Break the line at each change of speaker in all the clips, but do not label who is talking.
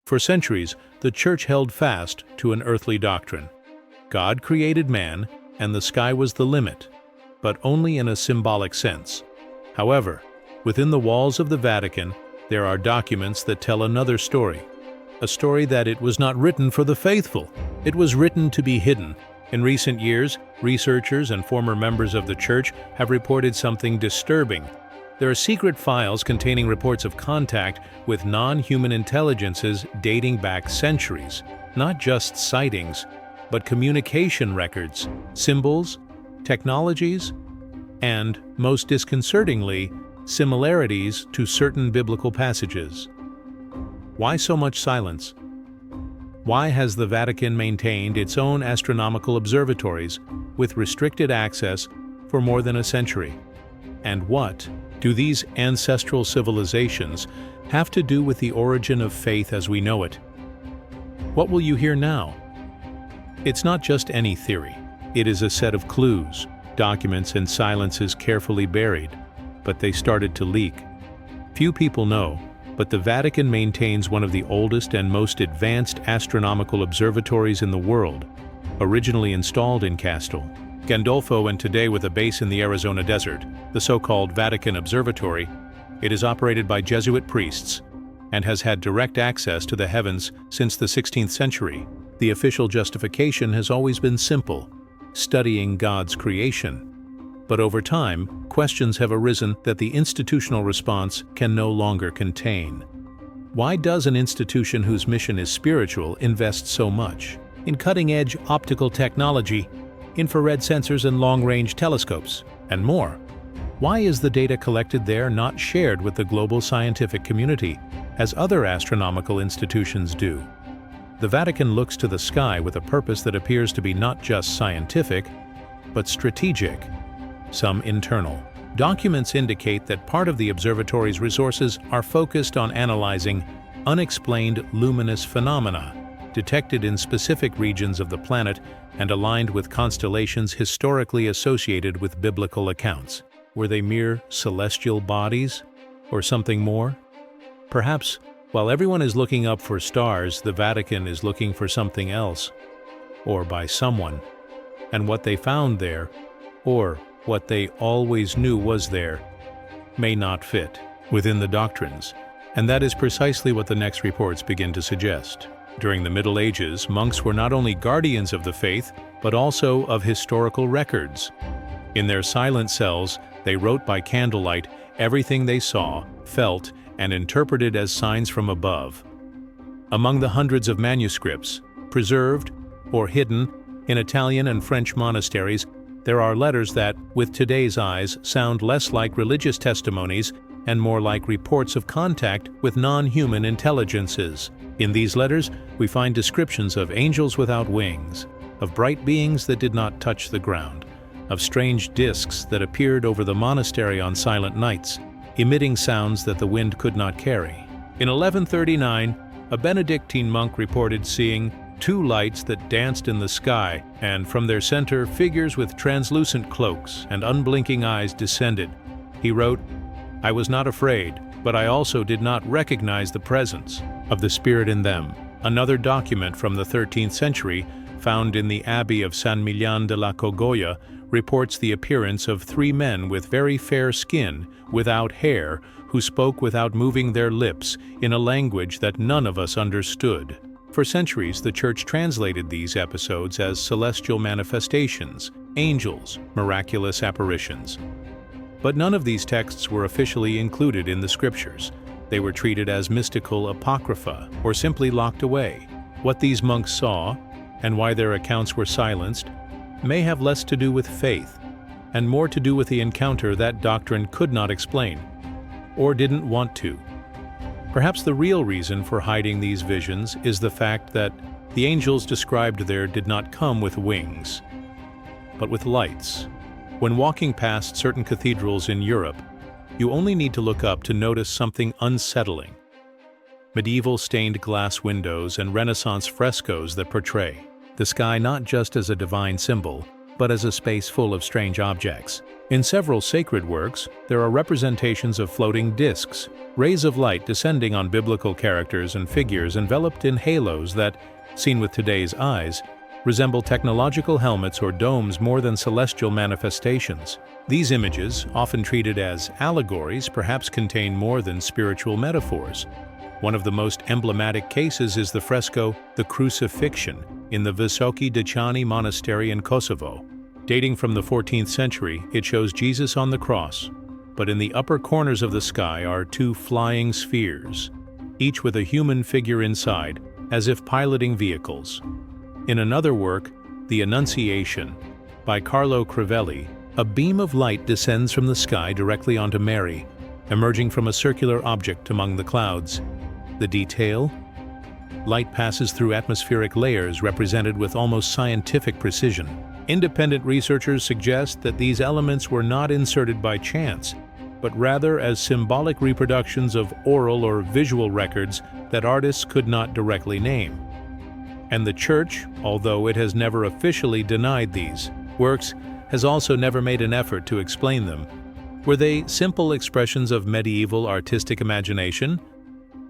For centuries, the Church held fast to an earthly doctrine. God created man, and the sky was the limit, but only in a symbolic sense. However, within the walls of the Vatican, there are documents that tell another story. A story that it was not written for the faithful. It was written to be hidden. In recent years, researchers and former members of the Church have reported something disturbing. There are secret files containing reports of contact with non-human intelligences dating back centuries. Not just sightings, but communication records, symbols, technologies, and, most disconcertingly, similarities to certain biblical passages. Why so much silence? Why has the Vatican maintained its own astronomical observatories with restricted access for more than a century? And what do these ancestral civilizations have to do with the origin of faith as we know it? What will you hear now? It's not just any theory. It is a set of clues, documents, and silences carefully buried, but they started to leak. Few people know, but the Vatican maintains one of the oldest and most advanced astronomical observatories in the world, originally installed in Castel Gandolfo and today with a base in the Arizona desert, the so-called Vatican Observatory. It is operated by Jesuit priests and has had direct access to the heavens since the 16th century. The official justification has always been simple: studying God's creation. But over time, questions have arisen that the institutional response can no longer contain. Why does an institution whose mission is spiritual invest so much in cutting-edge optical technology, infrared sensors and long-range telescopes, and more? Why is the data collected there not shared with the global scientific community, as other astronomical institutions do? The Vatican looks to the sky with a purpose that appears to be not just scientific, but strategic, some internal. Documents indicate that part of the observatory's resources are focused on analyzing unexplained luminous phenomena detected in specific regions of the planet and aligned with constellations historically associated with biblical accounts. Were they mere celestial bodies, or something more? Perhaps, while everyone is looking up for stars, the Vatican is looking for something else, or by someone. And what they found there, or what they always knew was there, may not fit within the doctrines. And that is precisely what the next reports begin to suggest. During the Middle Ages, monks were not only guardians of the faith, but also of historical records. In their silent cells, they wrote by candlelight everything they saw, felt, and interpreted as signs from above. Among the hundreds of manuscripts, preserved or hidden in Italian and French monasteries, there are letters that, with today's eyes, sound less like religious testimonies and more like reports of contact with non-human intelligences. In these letters, we find descriptions of angels without wings, of bright beings that did not touch the ground, of strange discs that appeared over the monastery on silent nights, emitting sounds that the wind could not carry. In 1139, a Benedictine monk reported seeing two lights that danced in the sky, and from their center, figures with translucent cloaks and unblinking eyes descended. He wrote, "I was not afraid, but I also did not recognize the presence of the Spirit in them." Another document from the 13th century, found in the Abbey of San Millán de la Cogolla, reports the appearance of three men with very fair skin, without hair, who spoke without moving their lips in a language that none of us understood. For centuries, the Church translated these episodes as celestial manifestations, angels, miraculous apparitions. But none of these texts were officially included in the scriptures. They were treated as mystical apocrypha, or simply locked away. What these monks saw, and why their accounts were silenced, may have less to do with faith, and more to do with the encounter that doctrine could not explain, or didn't want to. Perhaps the real reason for hiding these visions is the fact that the angels described there did not come with wings, but with lights. When walking past certain cathedrals in Europe, you only need to look up to notice something unsettling. Medieval stained glass windows and Renaissance frescoes that portray the sky not just as a divine symbol, but as a space full of strange objects. In several sacred works, there are representations of floating discs, rays of light descending on biblical characters and figures enveloped in halos that, seen with today's eyes, resemble technological helmets or domes more than celestial manifestations. These images, often treated as allegories, perhaps contain more than spiritual metaphors. One of the most emblematic cases is the fresco The Crucifixion in the Visoki Dečani Monastery in Kosovo. Dating from the 14th century, it shows Jesus on the cross, but in the upper corners of the sky are two flying spheres, each with a human figure inside, as if piloting vehicles. In another work, The Annunciation, by Carlo Crivelli, a beam of light descends from the sky directly onto Mary, emerging from a circular object among the clouds. The detail? Light passes through atmospheric layers represented with almost scientific precision. Independent researchers suggest that these elements were not inserted by chance, but rather as symbolic reproductions of oral or visual records that artists could not directly name. And the Church, although it has never officially denied these works, has also never made an effort to explain them. Were they simple expressions of medieval artistic imagination?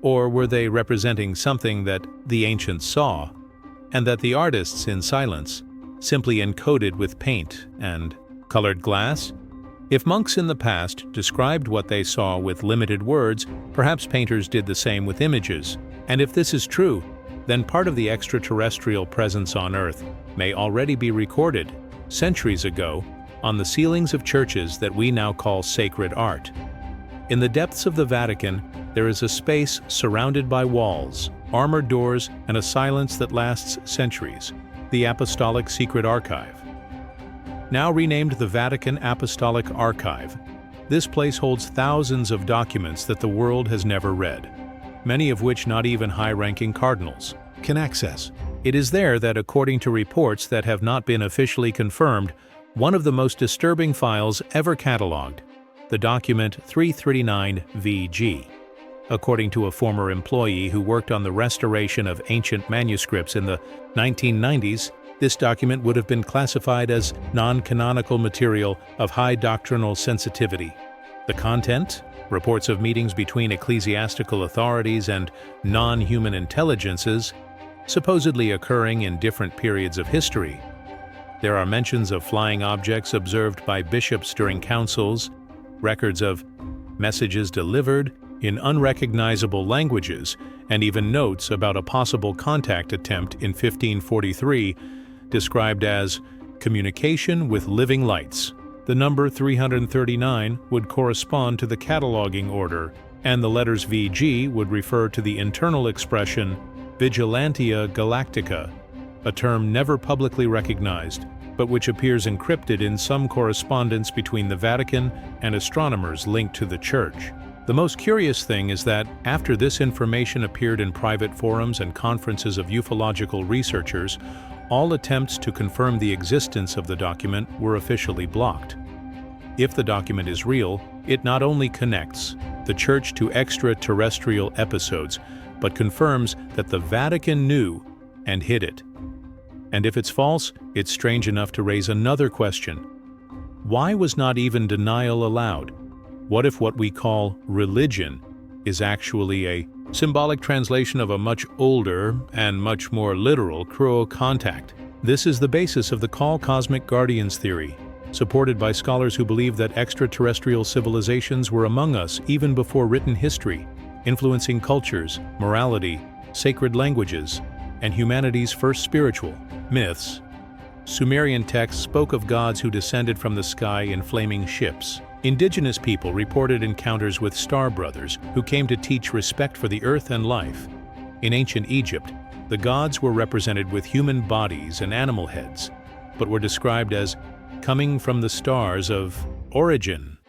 Or were they representing something that the ancients saw, and that the artists, in silence, simply encoded with paint and colored glass? If monks in the past described what they saw with limited words, perhaps painters did the same with images. And if this is true, then part of the extraterrestrial presence on Earth may already be recorded, centuries ago, on the ceilings of churches that we now call sacred art. In the depths of the Vatican, there is a space surrounded by walls, armored doors, and a silence that lasts centuries. The Apostolic Secret Archive. Now renamed the Vatican Apostolic Archive, this place holds thousands of documents that the world has never read, many of which not even high-ranking cardinals can access. It is there that, according to reports that have not been officially confirmed, one of the most disturbing files ever catalogued, the document 339 VG. According to a former employee who worked on the restoration of ancient manuscripts in the 1990s, this document would have been classified as non-canonical material of high doctrinal sensitivity. The content? Reports of meetings between ecclesiastical authorities and non-human intelligences, supposedly occurring in different periods of history. There are mentions of flying objects observed by bishops during councils, records of messages delivered in unrecognizable languages, and even notes about a possible contact attempt in 1543, described as communication with living lights. The number 339 would correspond to the cataloging order, and the letters VG would refer to the internal expression Vigilantia Galactica, a term never publicly recognized, but which appears encrypted in some correspondence between the Vatican and astronomers linked to the Church. The most curious thing is that, after this information appeared in private forums and conferences of ufological researchers, all attempts to confirm the existence of the document were officially blocked. If the document is real, it not only connects the Church to extraterrestrial episodes, but confirms that the Vatican knew and hid it. And if it's false, it's strange enough to raise another question. Why was not even denial allowed? What if what we call religion is actually a symbolic translation of a much older and much more literal cruel contact? This is the basis of the cosmic guardians theory, supported by scholars who believe that extraterrestrial civilizations were among us even before written history, influencing cultures, morality, sacred languages, and humanity's first spiritual myths. Sumerian texts spoke of gods who descended from the sky in flaming ships. Indigenous people reported encounters with star brothers who came to teach respect for the earth and life. In ancient Egypt, the gods were represented with human bodies and animal heads, but were described as coming from the stars of origin.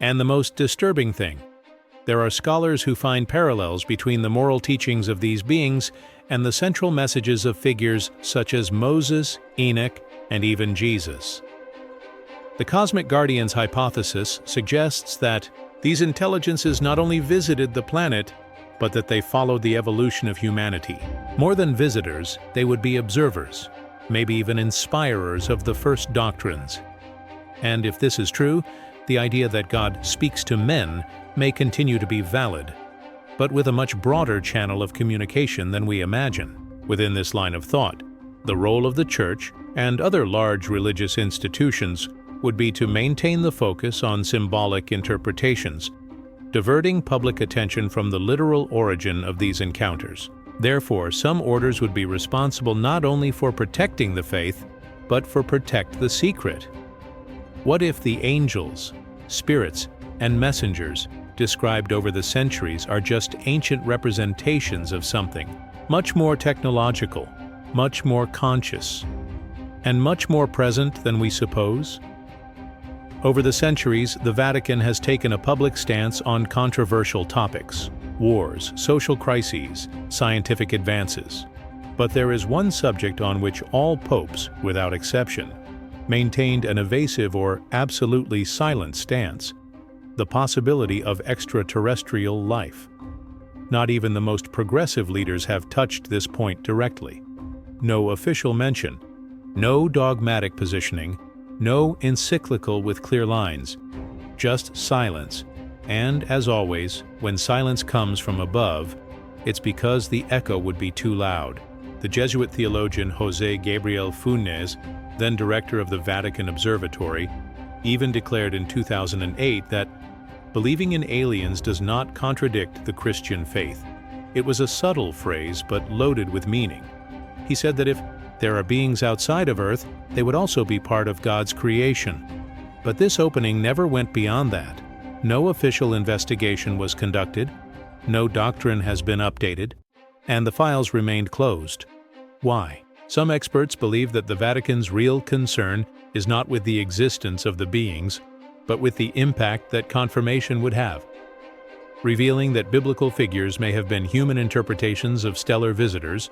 And the most disturbing thing, there are scholars who find parallels between the moral teachings of these beings and the central messages of figures such as Moses, Enoch, and even Jesus. The Cosmic Guardians hypothesis suggests that these intelligences not only visited the planet, but that they followed the evolution of humanity. More than visitors, they would be observers, maybe even inspirers of the first doctrines. And if this is true, the idea that God speaks to men may continue to be valid, but with a much broader channel of communication than we imagine. Within this line of thought, the role of the Church and other large religious institutions would be to maintain the focus on symbolic interpretations, diverting public attention from the literal origin of these encounters. Therefore, some orders would be responsible not only for protecting the faith, but for protect the secret. What if the angels, spirits, and messengers described over the centuries are just ancient representations of something much more technological, much more conscious, and much more present than we suppose? Over the centuries, the Vatican has taken a public stance on controversial topics: wars, social crises, scientific advances. But there is one subject on which all popes, without exception, maintained an evasive or absolutely silent stance: the possibility of extraterrestrial life. Not even the most progressive leaders have touched this point directly. No official mention, no dogmatic positioning, no encyclical with clear lines, just silence. And, as always, when silence comes from above, it's because the echo would be too loud. The Jesuit theologian José Gabriel Funes, then director of the Vatican Observatory, even declared in 2008 that believing in aliens does not contradict the Christian faith. It was a subtle phrase, but loaded with meaning. He said that if there are beings outside of Earth, they would also be part of God's creation. But this opening never went beyond that. No official investigation was conducted, no doctrine has been updated, and the files remained closed. Why? Some experts believe that the Vatican's real concern is not with the existence of the beings, but with the impact that confirmation would have, revealing that biblical figures may have been human interpretations of stellar visitors,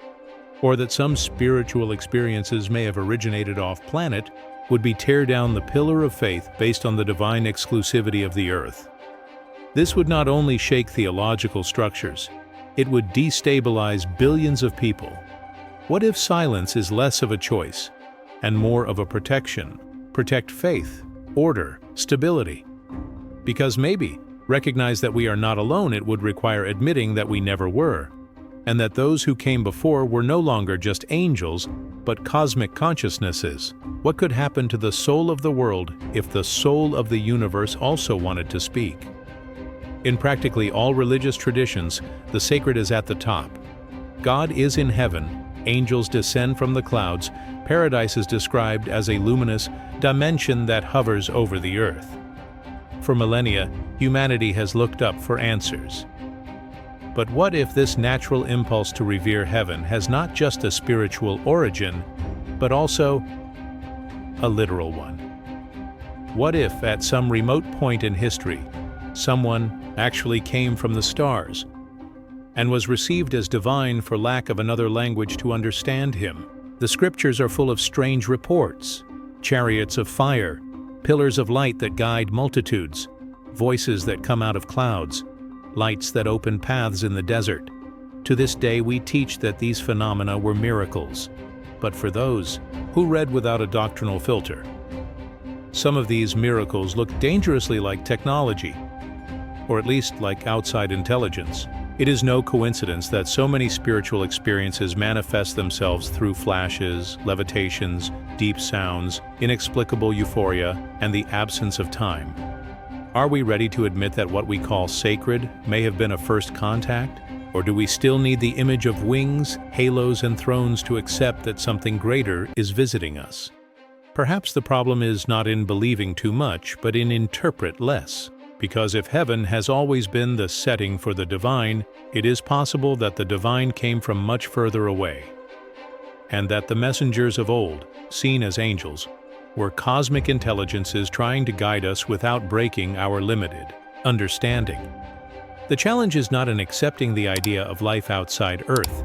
or that some spiritual experiences may have originated off-planet, would be tear down the pillar of faith based on the divine exclusivity of the earth. This would not only shake theological structures, it would destabilize billions of people. What if silence is less of a choice and more of a protection? Protect faith, order, stability. Because maybe recognize that we are not alone, it would require admitting that we never were, and that those who came before were no longer just angels, but cosmic consciousnesses. What could happen to the soul of the world if the soul of the universe also wanted to speak? In practically all religious traditions, the sacred is at the top. God is in heaven, angels descend from the clouds, paradise is described as a luminous dimension that hovers over the earth. For millennia, humanity has looked up for answers. But what if this natural impulse to revere heaven has not just a spiritual origin, but also a literal one? What if, at some remote point in history, someone actually came from the stars and was received as divine for lack of another language to understand him? The scriptures are full of strange reports: chariots of fire, pillars of light that guide multitudes, voices that come out of clouds, lights that open paths in the desert. To this day, we teach that these phenomena were miracles, but for those who read without a doctrinal filter, some of these miracles look dangerously like technology, or at least like outside intelligence. It is no coincidence that so many spiritual experiences manifest themselves through flashes, levitations, deep sounds, inexplicable euphoria, and the absence of time. Are we ready to admit that what we call sacred may have been a first contact? Or do we still need the image of wings, halos, and thrones to accept that something greater is visiting us? Perhaps the problem is not in believing too much, but in interpret less. Because if heaven has always been the setting for the divine, it is possible that the divine came from much further away, and that the messengers of old, seen as angels, were cosmic intelligences trying to guide us without breaking our limited understanding. The challenge is not in accepting the idea of life outside Earth.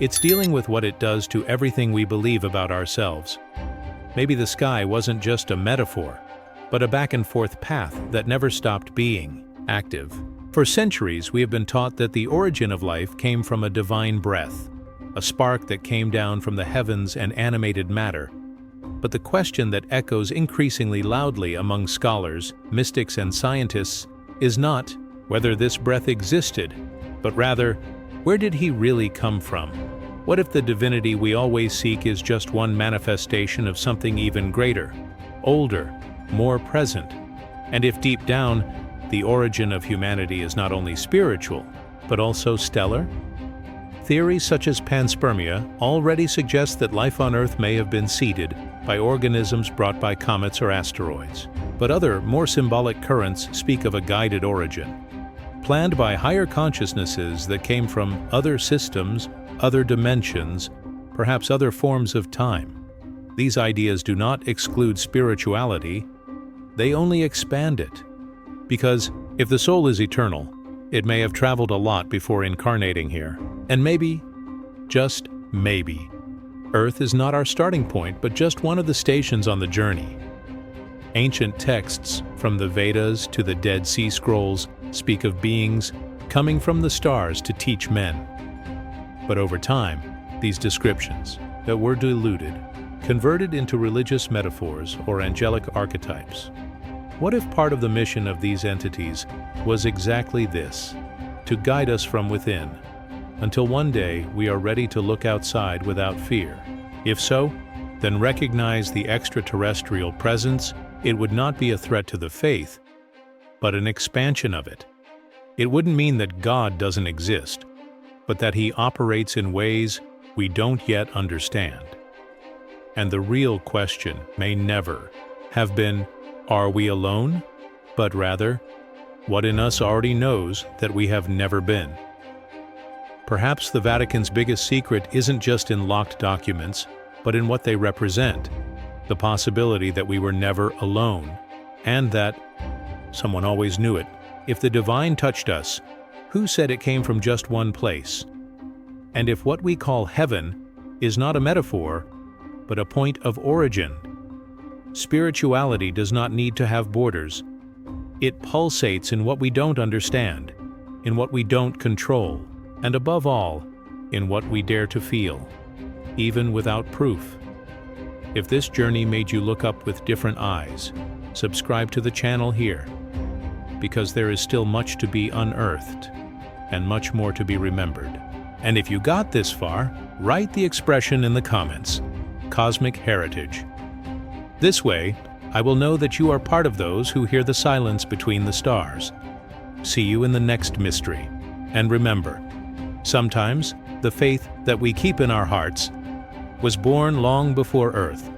It's dealing with what it does to everything we believe about ourselves. Maybe the sky wasn't just a metaphor, but a back-and-forth path that never stopped being active. For centuries, we have been taught that the origin of life came from a divine breath, a spark that came down from the heavens and animated matter. But the question that echoes increasingly loudly among scholars, mystics, and scientists is not whether this breath existed, but rather, where did he really come from? What if the divinity we always seek is just one manifestation of something even greater, older, more present? And if deep down, the origin of humanity is not only spiritual, but also stellar? Theories such as panspermia already suggest that life on Earth may have been seeded by organisms brought by comets or asteroids. But other, more symbolic currents speak of a guided origin, planned by higher consciousnesses that came from other systems, other dimensions, perhaps other forms of time. These ideas do not exclude spirituality, they only expand it. Because if the soul is eternal, it may have traveled a lot before incarnating here. And maybe, just maybe, Earth is not our starting point, but just one of the stations on the journey. Ancient texts, from the Vedas to the Dead Sea Scrolls, speak of beings coming from the stars to teach men. But over time, these descriptions that were diluted, converted into religious metaphors or angelic archetypes. What if part of the mission of these entities was exactly this, to guide us from within, until one day we are ready to look outside without fear? If so, then recognize the extraterrestrial presence. It would not be a threat to the faith, but an expansion of it. It wouldn't mean that God doesn't exist, but that he operates in ways we don't yet understand. And the real question may never have been, are we alone? But rather, what in us already knows that we have never been? Perhaps the Vatican's biggest secret isn't just in locked documents, but in what they represent. The possibility that we were never alone, and that someone always knew it. If the divine touched us, who said it came from just one place? And if what we call heaven is not a metaphor, but a point of origin, spirituality does not need to have borders. It pulsates in what we don't understand, in what we don't control, and above all, in what we dare to feel, even without proof. If this journey made you look up with different eyes, subscribe to the channel here, because there is still much to be unearthed and much more to be remembered. And if you got this far, write the expression in the comments, Cosmic Heritage. This way, I will know that you are part of those who hear the silence between the stars. See you in the next mystery. And remember, sometimes the faith that we keep in our hearts was born long before Earth.